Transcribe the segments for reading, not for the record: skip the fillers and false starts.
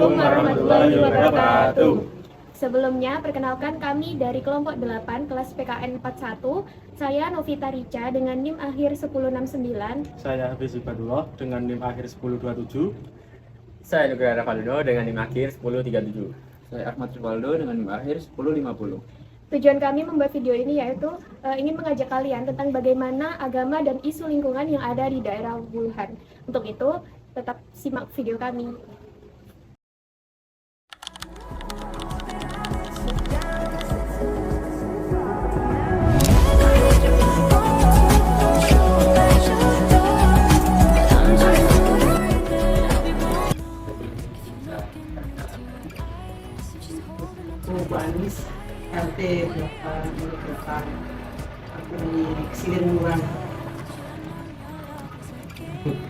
Assalamualaikum warahmatullahi wabarakatuh. Sebelumnya, perkenalkan kami dari kelompok 8 kelas PKN 41. Saya Novita Rica dengan NIM akhir 1069. Saya Hafiz Ibadullah dengan NIM akhir 1027. Saya Nugraha Valdo dengan NIM akhir 1037. Saya Ahmad Rivaldo dengan NIM akhir 1050. Tujuan kami membuat video ini yaitu ingin mengajak kalian tentang bagaimana agama dan isu lingkungan yang ada di daerah Wuhan. Untuk itu, tetap simak video kami. Bu Anies RT 8 aku di Silirmuran.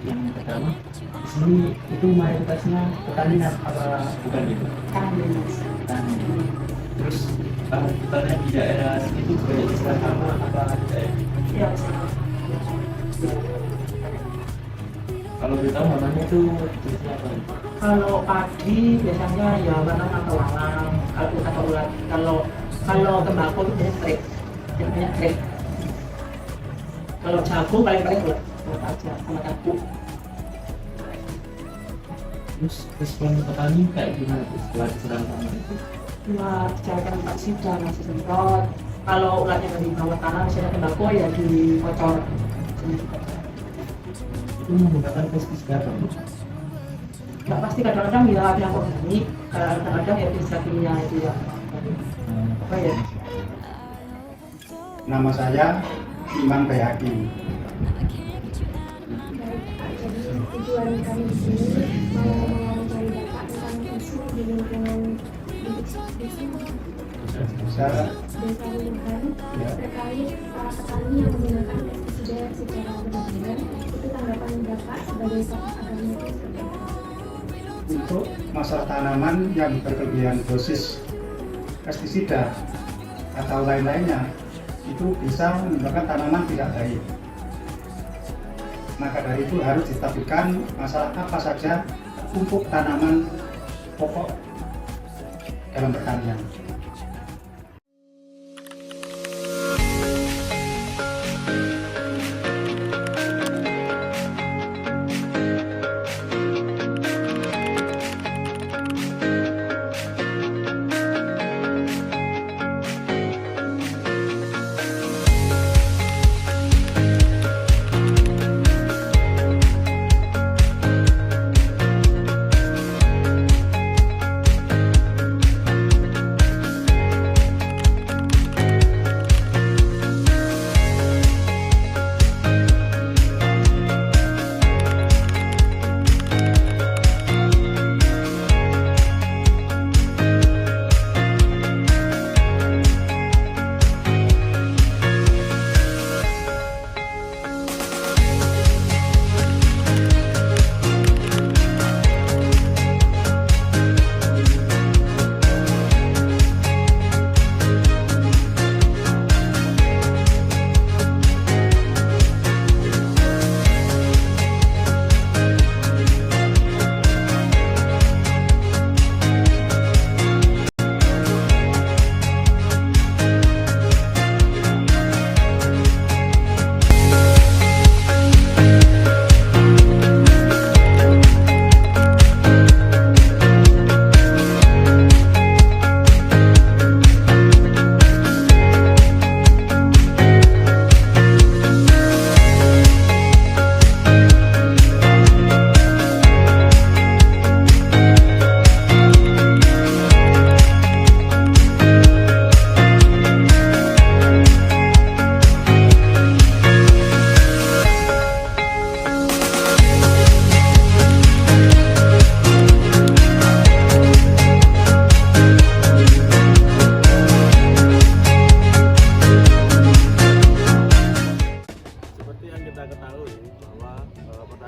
Yang pertama, di sini itu mayoritasnya petani apa bukan gitu? Kami Mas. Petani. Terus petani di daerah itu banyak istilah sama apa daerah? Ya, Kalau kita namanya itu jenisnya apa? kalau padi biasanya ya warna atau walang, kalau kata ulat. Kalau tembakau itu biasanya trek, biasanya trek. Kalau jagung paling ulat aja sama jagung. Terus respon petani kayak gimana tuh setelah diserang sama itu? Cuma bicarakan Pak Sida masih semprot. Kalau ulatnya dari bawah tanah misalnya tembakau ya dikocor. Itu menggunakan pestisida apa? Nggak pasti, kadang-kadang ya ada yang organik, kadang-kadang ya bisa kimia itu ya. Apa ya? Nama saya Iman Bayaki. Jadi tujuan kami di sini mau mencari data tentang isu di lingkungan Desa desa Wuhan terkait para petani yang menggunakan pestisida secara berlebihan. Itu tanggapan Bapak sebagai tokoh agama itu seperti apa? untuk masalah tanaman yang berkelebihan dosis pestisida atau lain-lainnya itu bisa menyebabkan tanaman tidak baik. Maka dari itu harus ditapikan masalah apa saja untuk tanaman pokok dalam pertanian.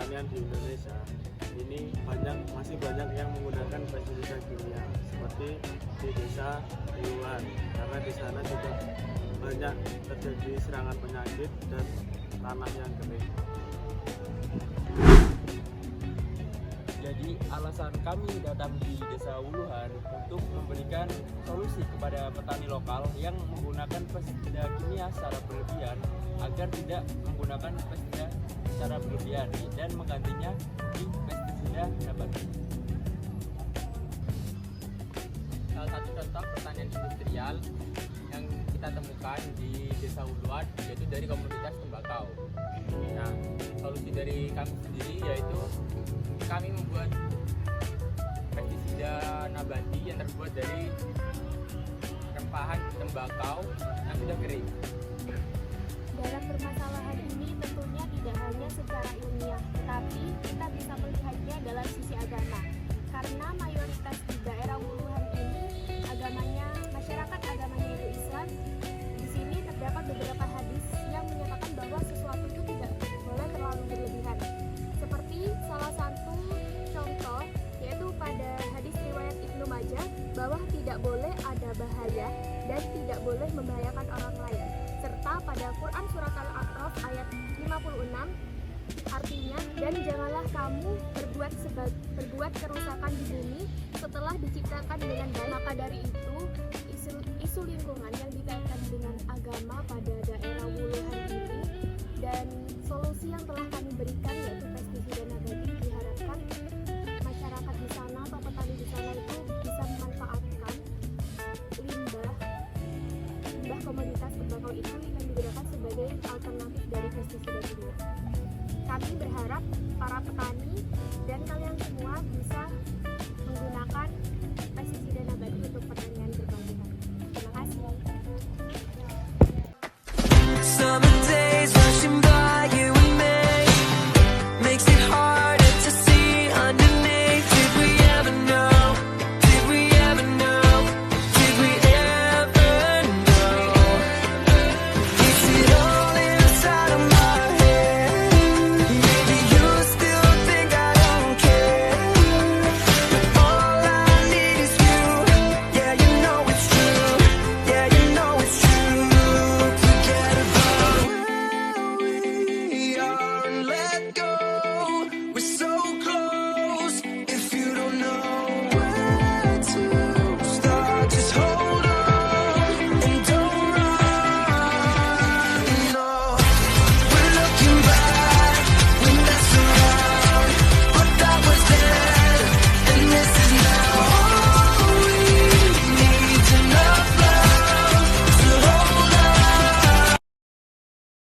pertanian di Indonesia ini masih banyak yang menggunakan pestisida kimia seperti di desa Wuhan, karena di sana juga banyak terjadi serangan penyakit dan tanah yang kering. Ya, Jadi alasan kami datang di Desa Wuluhan untuk memberikan solusi kepada petani lokal yang menggunakan pestisida kimia secara berlebihan agar tidak menggunakan pestisida secara berlebihan dan menggantinya di pestisida nabati. Salah satu contoh pertanian industrial yang kita temukan di Desa Wuluhan yaitu dari komunitas tembakau. Nah, solusi dari kami sendiri yaitu kami membuat pestisida nabati yang terbuat dari rempahan tembakau yang sudah kering. Dalam permasalahan ini tentunya tidak hanya secara ilmiah, tetapi kita bisa melihatnya dalam sisi agama. Karena mayoritas di daerah Wuluhan ini masyarakat agamanya itu Islam. Di sini terdapat beberapa hadis yang menyatakan bahwa sesuatu itu tidak boleh terlalu berlebihan. Seperti salah satu contoh yaitu pada hadis riwayat Ibnu Majah bahwa tidak boleh ada bahaya dan tidak boleh membahayakan orang lain. Serta pada Quran surat Al-A'raf ayat 56 artinya, dan janganlah kamu berbuat kerusakan di bumi setelah diciptakan dengan baik. Maka dari itu isu lingkungan yang dikaitkan dengan agama pada daerah Wuluhan ini dan solusi yang telah kami berikan yaitu pestisida nabati, diharapkan masyarakat di sana atau petani di sana itu bisa memanfaatkan limbah komoditas tembakau itu yang digunakan sebagai alternatif dari pestisida kimia. Kami berharap para petani dan kalian semua bisa menggunakan pestisida